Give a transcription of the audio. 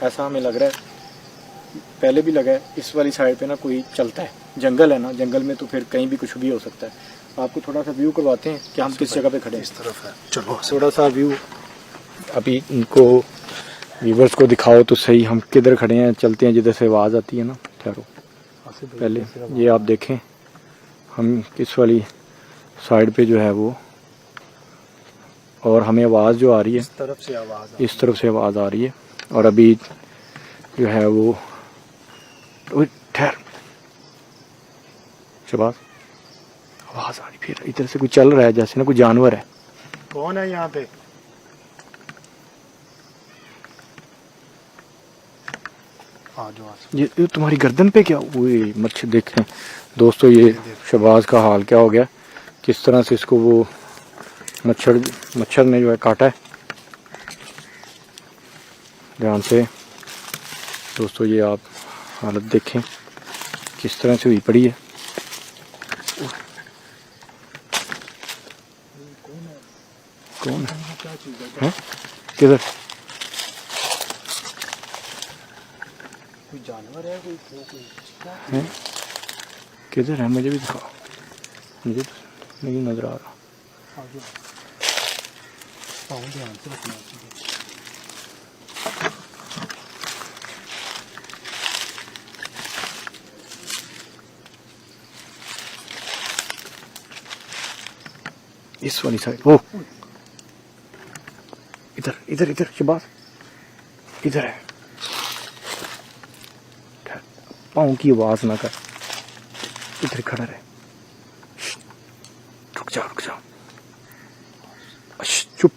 ऐसा हमें लग रहा है। पहले भी लगा है इस वाली साइड पे ना कोई चलता है, जंगल है ना, जंगल में तो फिर कहीं भी कुछ भी हो सकता है। आपको थोड़ा सा व्यू करवाते हैं कि हम किस जगह पे खड़े हैं। इस तरफ है, चलो थोड़ा सा व्यू अभी इनको व्यूवर्स को दिखाओ तो सही, हम किधर खड़े हैं, चलते हैं जिधर से आवाज़ आती है ना। ठहरो, पहले ये आप देखें हम किस वाली साइड पे जो है वो, और हमें आवाज़ जो आ रही है इस तरफ से इस तरफ से आवाज़ आ रही है। और अभी जो है वो ठहर शबाज, आवाज़ आ रही, फिर इधर से कुछ चल रहा है जैसे ना कोई जानवर है। कौन है यहाँ पे? ये तुम्हारी गर्दन पे क्या हुई? मच्छर देखें दोस्तों, ये शबाज का हाल क्या हो गया, किस तरह से इसको वो मच्छर ने जो है काटा है। ध्यान से दोस्तों ये आप हालत देखें किस तरह से हुई पड़ी है। कौन है? किधर? कोई जानवर है, कोई है किधर है? मुझे भी दिखाओ, मुझे तो नहीं नजर आ रहा। ध्यान से रखना। इस वाली साइड, वो इधर इधर इधर शबाज, इधर है। पाँव की आवाज ना कर, इधर खड़ा रहे। रुक जा चुप।